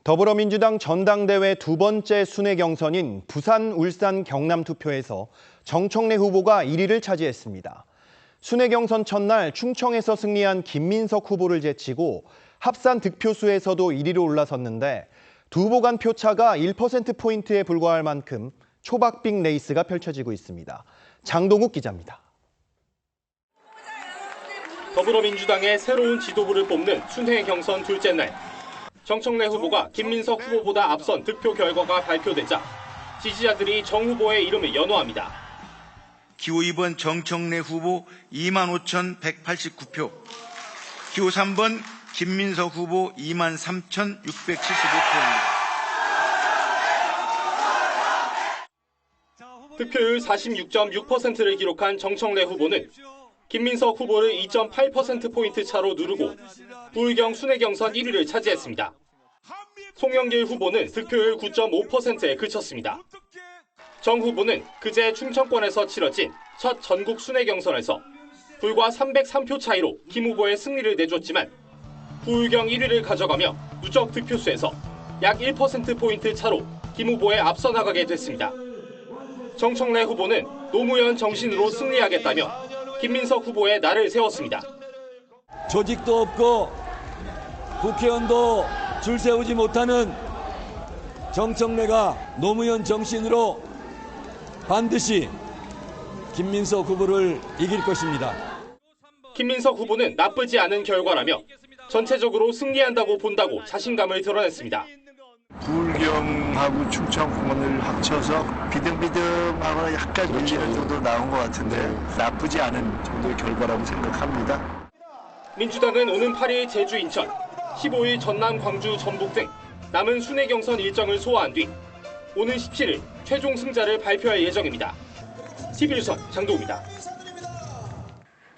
더불어민주당 전당대회 두 번째 순회 경선인 부산, 울산, 경남 투표에서 정청래 후보가 1위를 차지했습니다. 순회 경선 첫날 충청에서 승리한 김민석 후보를 제치고 합산 득표수에서도 1위로 올라섰는데 두 후보 간 표차가 1%포인트에 불과할 만큼 초박빙 레이스가 펼쳐지고 있습니다. 장동욱 기자입니다. 더불어민주당의 새로운 지도부를 뽑는 순회 경선 둘째 날. 정청래 후보가 김민석 후보보다 앞선 득표 결과가 발표되자 지지자들이 정 후보의 이름을 연호합니다. 기호 2번 정청래 후보 25,189표, 기호 3번 김민석 후보 23,675표입니다. 득표율 46.6%를 기록한 정청래 후보는 김민석 후보를 2.8%포인트 차로 누르고 부의경 순회 경선 1위를 차지했습니다. 송영길 후보는 득표율 9.5%에 그쳤습니다. 정 후보는 그제 충청권에서 치러진 첫 전국 순회 경선에서 불과 303표 차이로 김 후보의 승리를 내줬지만 부의경 1위를 가져가며 누적 득표수에서 약 1%포인트 차로 김 후보에 앞서 나가게 됐습니다. 정청래 후보는 노무현 정신으로 승리하겠다며 김민석 후보의 날을 세웠습니다. 조직도 없고 국회의원도 줄 세우지 못하는 정청래가 노무현 정신으로 반드시 김민석 후보를 이길 것입니다. 김민석 후보는 나쁘지 않은 결과라며 전체적으로 승리한다고 본다고 자신감을 드러냈습니다. 부울경하고 충청권을 합쳐서 비등비등하고 약간 밀리는 정도로 나온 것 같은데 나쁘지 않은 정도의 결과라고 생각합니다. 민주당은 오는 8일 제주, 인천, 15일 전남, 광주, 전북 등 남은 순회 경선 일정을 소화한 뒤 오는 17일 최종 승자를 발표할 예정입니다. TV조선 장동우입니다.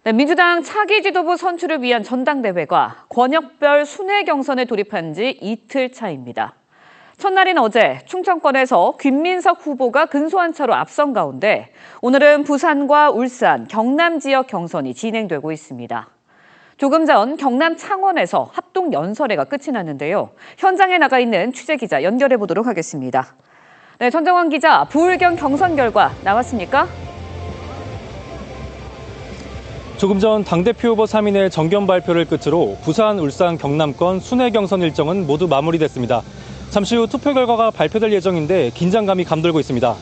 네, 민주당 차기 지도부 선출을 위한 전당대회가 권역별 순회 경선에 돌입한 지 이틀 차입니다. 첫날인 어제 충청권에서 김민석 후보가 근소한 차로 앞선 가운데 오늘은 부산과 울산, 경남 지역 경선이 진행되고 있습니다. 조금 전 경남 창원에서 합동 연설회가 끝이 났는데요. 현장에 나가 있는 취재기자 연결해 보도록 하겠습니다. 네, 전정원 기자, 부울경 경선 결과 나왔습니까? 조금 전 당대표 후보 3인의 정견 발표를 끝으로 부산, 울산, 경남권 순회 경선 일정은 모두 마무리됐습니다. 잠시 후 투표 결과가 발표될 예정인데 긴장감이 감돌고 있습니다.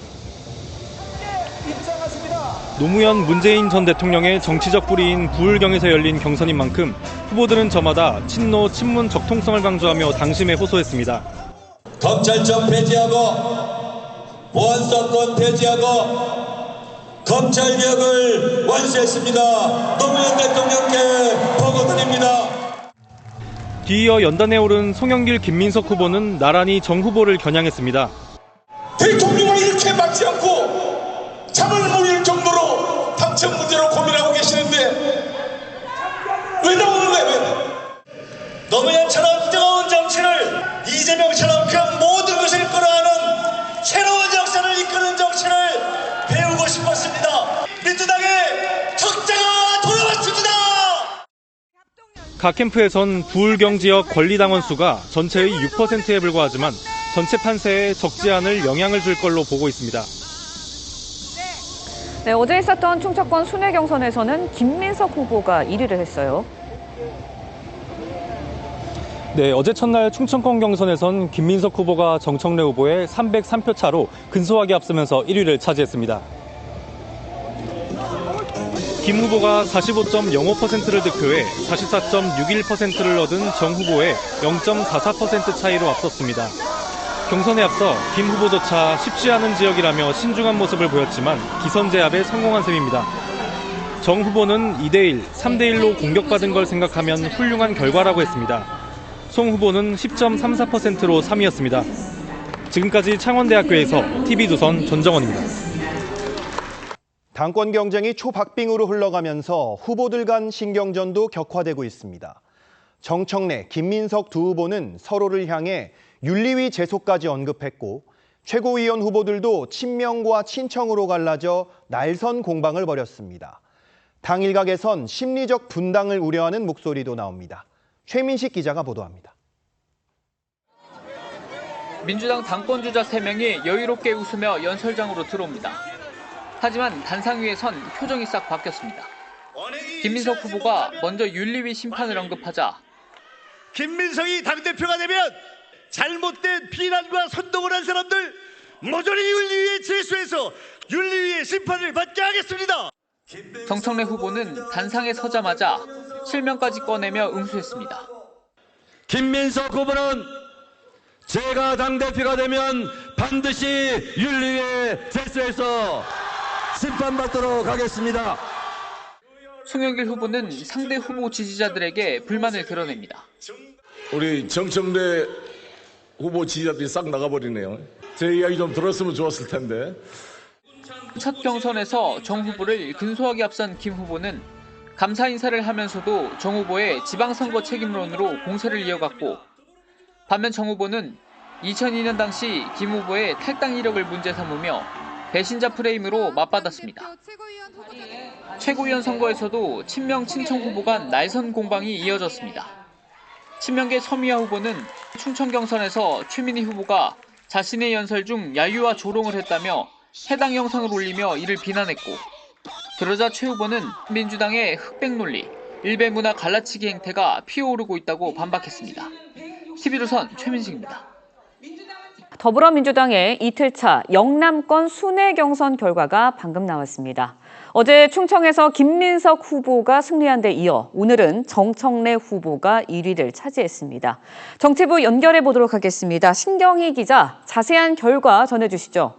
노무현, 문재인 전 대통령의 정치적 뿌리인 부울경에서 열린 경선인 만큼 후보들은 저마다 친노, 친문 적통성을 강조하며 당심에 호소했습니다. 검찰청 폐지하고 보안사건 폐지하고 검찰개혁을 완수했습니다. 노무현 대통령께 보고드립니다. 뒤이어 연단에 오른 송영길, 김민석 후보는 나란히 정 후보를 겨냥했습니다. 대통령을 이렇게 막지 않고 잠을 못 이룰 정도로 당첨 문제로 고민하고 계시는데 왜 나오는 거예요? 왜? 노무현처럼 뜨거운 정치를 이재명처럼 그 모든 것을 끌어안은 새로운 역사를 이끄는 정치를 배우고 싶었습니다. 민주당의 적자가 돌아왔습니다. 각 캠프에선 부울경 지역 권리당원 수가 전체의 6%에 불과하지만 전체 판세에 적지 않을 영향을 줄 걸로 보고 있습니다. 네, 어제 있었던 충청권 순회 경선에서는 김민석 후보가 1위를 했어요. 네, 어제 첫날 충청권 경선에선 김민석 후보가 정청래 후보의 303표 차로 근소하게 앞서면서 1위를 차지했습니다. 김 후보가 45.05%를 득표해 44.61%를 얻은 정 후보의 0.44% 차이로 앞섰습니다. 경선에 앞서 김 후보조차 쉽지 않은 지역이라며 신중한 모습을 보였지만 기선 제압에 성공한 셈입니다. 정 후보는 2대1, 3대1로 공격받은 걸 생각하면 훌륭한 결과라고 했습니다. 송 후보는 10.34%로 3위였습니다. 지금까지 창원대학교에서 TV조선 전정원입니다. 당권 경쟁이 초박빙으로 흘러가면서 후보들 간 신경전도 격화되고 있습니다. 정청래, 김민석 두 후보는 서로를 향해 윤리위 제소까지 언급했고 최고위원 후보들도 친명과 친청으로 갈라져 날선 공방을 벌였습니다. 당 일각에선 심리적 분당을 우려하는 목소리도 나옵니다. 최민식 기자가 보도합니다. 민주당 당권주자 3명이 여유롭게 웃으며 연설장으로 들어옵니다. 하지만 단상 위에선 표정이 싹 바뀌었습니다. 김민석 후보가 먼저 윤리위 심판을 언급하자 김민석이 당대표가 되면 잘못된 비난과 선동을 한 사람들 모조리 윤리위에 제소해서 윤리위의 심판을 받게 하겠습니다. 정청래 후보는 단상에 서자마자 실명까지 꺼내며 응수했습니다. 김민석 후보는 제가 당대표가 되면 반드시 윤리위에 제소해서 심판받도록 하겠습니다. 송영길 후보는 상대 후보 지지자들에게 불만을 드러냅니다. 우리 정청래 후보 지지자들이 싹 나가버리네요. 제 이야기 좀 들었으면 좋았을 텐데. 첫 경선에서 정 후보를 근소하게 앞선 김 후보는 감사 인사를 하면서도 정 후보의 지방선거 책임론으로 공세를 이어갔고, 반면 정 후보는 2002년 당시 김 후보의 탈당 이력을 문제 삼으며 배신자 프레임으로 맞받았습니다. 최고위원 선거에서도 친명 친청 후보 간 날선 공방이 이어졌습니다. 친명계 서미화 후보는 충청 경선에서 최민희 후보가 자신의 연설 중 야유와 조롱을 했다며 해당 영상을 올리며 이를 비난했고, 그러자 최 후보는 민주당의 흑백 논리, 일베 문화 갈라치기 행태가 피어오르고 있다고 반박했습니다. TV조선 최민식입니다. 더불어민주당의 이틀차 영남권 순회 경선 결과가 방금 나왔습니다. 어제 충청에서 김민석 후보가 승리한 데 이어 오늘은 정청래 후보가 1위를 차지했습니다. 정치부 연결해 보도록 하겠습니다. 신경희 기자, 자세한 결과 전해주시죠.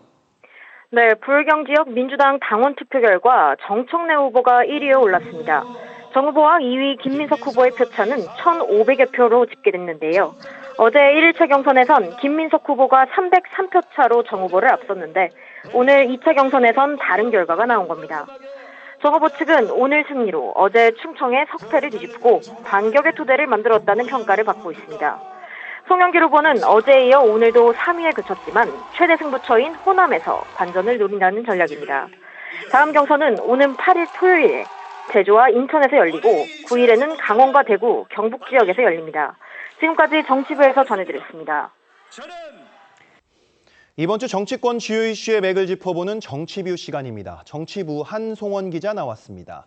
네, 부울경 지역 민주당 당원 투표 결과 정청래 후보가 1위에 올랐습니다. 정 후보와 2위 김민석 후보의 표차는 1,500여 표로 집계됐는데요. 어제 1일차 경선에선 김민석 후보가 303표 차로 정 후보를 앞섰는데 오늘 2차 경선에선 다른 결과가 나온 겁니다. 정 후보 측은 오늘 승리로 어제 충청의 석패를 뒤집고 반격의 토대를 만들었다는 평가를 받고 있습니다. 송영길 후보는 어제에 이어 오늘도 3위에 그쳤지만 최대 승부처인 호남에서 반전을 노린다는 전략입니다. 다음 경선은 오는 8일 토요일에 제주와 인천에서 열리고 9일에는 강원과 대구, 경북 지역에서 열립니다. 지금까지 정치부에서 전해드렸습니다. 이번 주 정치권 주요 이슈의 맥을 짚어보는 정치뷰 시간입니다. 정치부 한송원 기자 나왔습니다.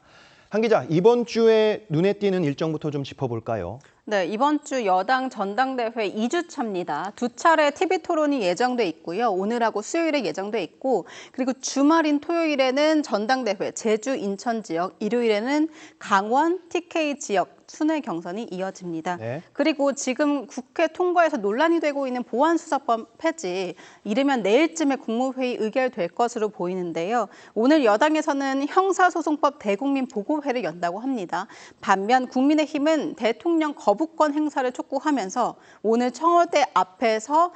한 기자, 이번 주에 눈에 띄는 일정부터 좀 짚어볼까요? 네, 이번 주 여당 전당대회 2주차입니다. 두 차례 TV 토론이 예정돼 있고요. 오늘하고 수요일에 예정돼 있고, 그리고 주말인 토요일에는 전당대회 제주, 인천 지역, 일요일에는 강원, TK 지역 순회 경선이 이어집니다. 네. 그리고 지금 국회 통과에서 논란이 되고 있는 보안수사법 폐지, 이르면 내일쯤에 국무회의 의결될 것으로 보이는데요. 오늘 여당에서는 형사소송법 대국민 보고회를 연다고 합니다. 반면 국민의힘은 대통령 거부권 행사를 촉구하면서 오늘 청와대 앞에서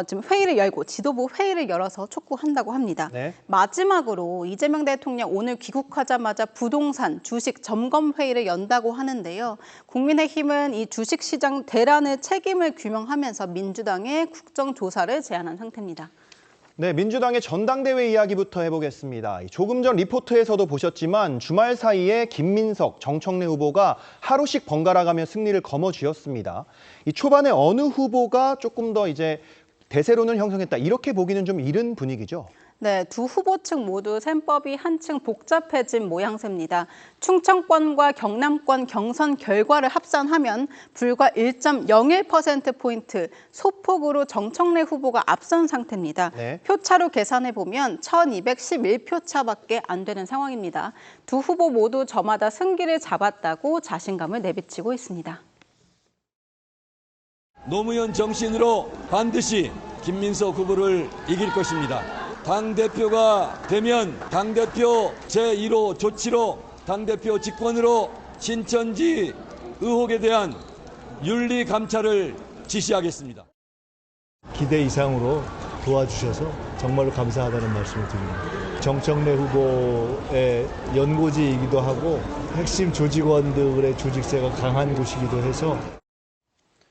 지금 회의를 열고 지도부 회의를 열어서 촉구한다고 합니다. 네. 마지막으로 이재명 대통령 오늘 귀국하자마자 부동산, 주식 점검 회의를 연다고 하는데요. 국민의힘은 이 주식시장 대란의 책임을 규명하면서 민주당의 국정조사를 제안한 상태입니다. 네, 민주당의 전당대회 이야기부터 해보겠습니다. 조금 전 리포트에서도 보셨지만 주말 사이에 김민석, 정청래 후보가 하루씩 번갈아가며 승리를 거머쥐었습니다. 이 초반에 어느 후보가 조금 더 이제 대세론을 형성했다, 이렇게 보기는 좀 이른 분위기죠? 네, 두 후보 측 모두 셈법이 한층 복잡해진 모양새입니다. 충청권과 경남권 경선 결과를 합산하면 불과 1.01%포인트 소폭으로 정청래 후보가 앞선 상태입니다. 네. 표차로 계산해보면 1,211표 차밖에 안 되는 상황입니다. 두 후보 모두 저마다 승기를 잡았다고 자신감을 내비치고 있습니다. 노무현 정신으로 반드시 김민석 후보를 이길 것입니다. 당대표가 되면 당대표 제1호 조치로 당대표 직권으로 신천지 의혹에 대한 윤리 감찰을 지시하겠습니다. 기대 이상으로 도와주셔서 정말로 감사하다는 말씀을 드립니다. 정청래 후보의 연고지이기도 하고 핵심 조직원들의 조직세가 강한 곳이기도 해서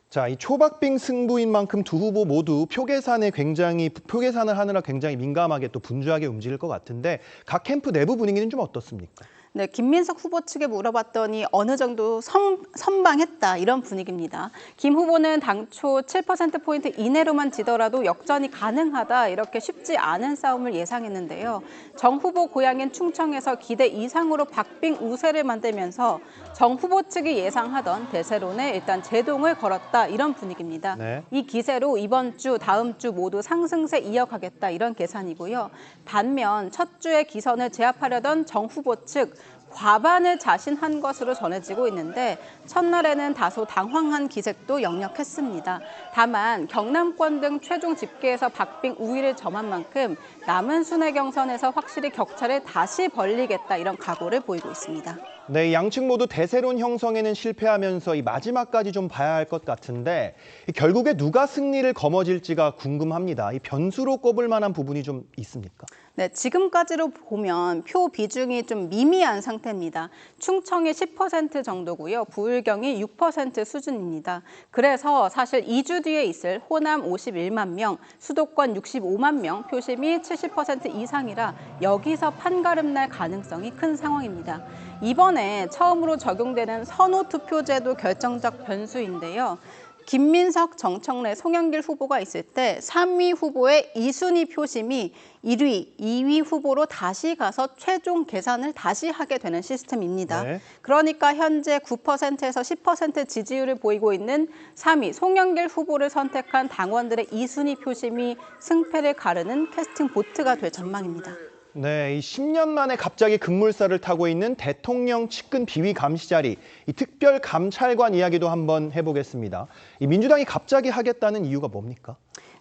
자, 이 초박빙 승부인 만큼 두 후보 모두 표계산을 하느라 굉장히 민감하게 또 분주하게 움직일 것 같은데 각 캠프 내부 분위기는 좀 어떻습니까? 네, 김민석 후보 측에 물어봤더니 어느 정도 선방했다 이런 분위기입니다. 김 후보는 당초 7%포인트 이내로만 지더라도 역전이 가능하다 이렇게 쉽지 않은 싸움을 예상했는데요. 정 후보 고향인 충청에서 기대 이상으로 박빙 우세를 만들면서 정 후보 측이 예상하던 대세론에 일단 제동을 걸었다 이런 분위기입니다. 네. 이 기세로 이번 주, 다음 주 모두 상승세 이어가겠다 이런 계산이고요. 반면 첫 주에 기선을 제압하려던 정 후보 측 과반을 자신한 것으로 전해지고 있는데 첫날에는 다소 당황한 기색도 역력했습니다. 다만 경남권 등 최종 집계에서 박빙 우위를 점한 만큼 남은 순회 경선에서 확실히 격차를 다시 벌리겠다 이런 각오를 보이고 있습니다. 네, 양측 모두 대세론 형성에는 실패하면서 이 마지막까지 좀 봐야 할 것 같은데 결국에 누가 승리를 거머쥘지가 궁금합니다. 이 변수로 꼽을 만한 부분이 좀 있습니까? 네, 지금까지로 보면 표 비중이 좀 미미한 상태입니다. 충청이 10% 정도고요. 부울경이 6% 수준입니다. 그래서 사실 2주 뒤에 있을 호남 51만 명, 수도권 65만 명, 표심이 70% 이상이라 여기서 판가름 날 가능성이 큰 상황입니다. 이번에 처음으로 적용되는 선호투표제도 결정적 변수인데요. 김민석, 정청래, 송영길 후보가 있을 때 3위 후보의 2순위 표심이 1위, 2위 후보로 다시 가서 최종 계산을 다시 하게 되는 시스템입니다. 네. 그러니까 현재 9%에서 10% 지지율을 보이고 있는 3위 송영길 후보를 선택한 당원들의 2순위 표심이 승패를 가르는 캐스팅 보트가 될 전망입니다. 네, 이 10년 만에 갑자기 급물살을 타고 있는 대통령 측근 비위 감시 자리, 이 특별 감찰관 이야기도 한번 해보겠습니다. 이 민주당이 갑자기 하겠다는 이유가 뭡니까?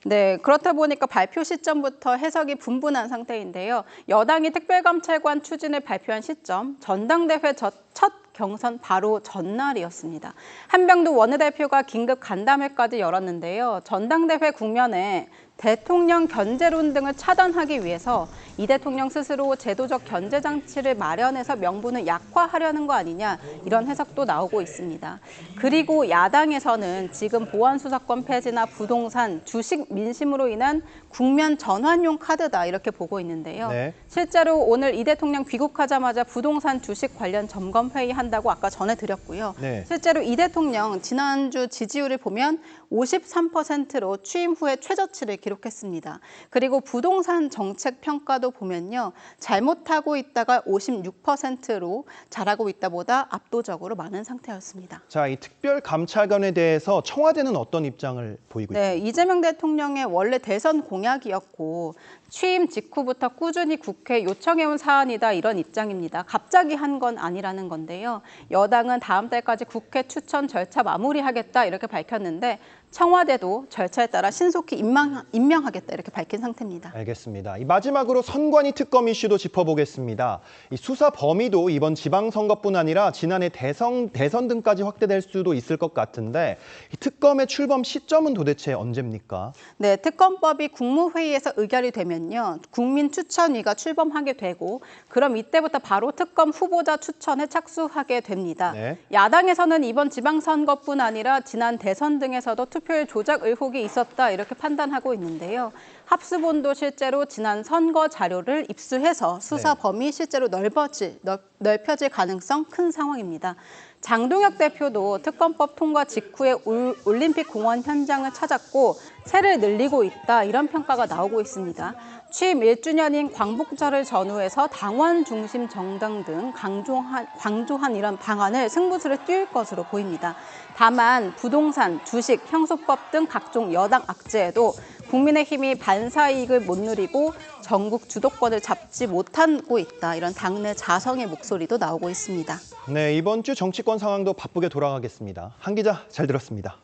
네, 그렇다 보니까 발표 시점부터 해석이 분분한 상태인데요. 여당이 특별감찰관 추진을 발표한 시점, 전당대회 첫 경선 바로 전날이었습니다. 한병도 원내대표가 긴급 간담회까지 열었는데요. 전당대회 국면에 대통령 견제론 등을 차단하기 위해서 이 대통령 스스로 제도적 견제 장치를 마련해서 명분을 약화하려는 거 아니냐 이런 해석도 나오고 있습니다. 그리고 야당에서는 지금 보안수사권 폐지나 부동산, 주식 민심으로 인한 국면 전환용 카드다 이렇게 보고 있는데요. 네. 실제로 오늘 이 대통령 귀국하자마자 부동산 주식 관련 점검 회의 한다고 아까 전해드렸고요. 네. 실제로 이 대통령 지난주 지지율을 보면 53%로 취임 후에 최저치를 기록했습니다. 그리고 부동산 정책 평가도 보면요. 잘못하고 있다가 56%로 잘하고 있다보다 압도적으로 많은 상태였습니다. 자, 이 특별 감찰관에 대해서 청와대는 어떤 입장을 보이고 있습니까? 네, 이재명 대통령의 원래 대선 공약이었고 취임 직후부터 꾸준히 국회에 요청해온 사안이다 이런 입장입니다. 갑자기 한 건 아니라는 건데요. 여당은 다음 달까지 국회 추천 절차 마무리하겠다 이렇게 밝혔는데 청와대도 절차에 따라 신속히 임명하겠다 이렇게 밝힌 상태입니다. 알겠습니다. 이 마지막으로 선관위 특검 이슈도 짚어보겠습니다. 이 수사 범위도 이번 지방선거뿐 아니라 지난해 대선 등까지 확대될 수도 있을 것 같은데 이 특검의 출범 시점은 도대체 언제입니까? 네, 특검법이 국무회의에서 의결이 되면요. 국민추천위가 출범하게 되고 그럼 이때부터 바로 특검 후보자 추천에 착수하게 됩니다. 네. 야당에서는 이번 지방선거뿐 아니라 지난 대선 등에서도 투표율 조작 의혹이 있었다 이렇게 판단하고 있는데요. 합수본도 실제로 지난 선거 자료를 입수해서 수사 범위 실제로 넓혀질 가능성 큰 상황입니다. 장동혁 대표도 특검법 통과 직후에 올림픽 공원 현장을 찾았고 세를 늘리고 있다 이런 평가가 나오고 있습니다. 취임 1주년인 광복절을 전후해서 당원 중심 정당 등 강조한 이런 방안을 승부수를 띄울 것으로 보입니다. 다만 부동산, 주식, 형소법 등 각종 여당 악재에도 국민의힘이 반사이익을 못 누리고 전국 주도권을 잡지 못하고 있다. 이런 당내 자성의 목소리도 나오고 있습니다. 네, 이번 주 정치권 상황도 바쁘게 돌아가겠습니다. 한 기자 잘 들었습니다.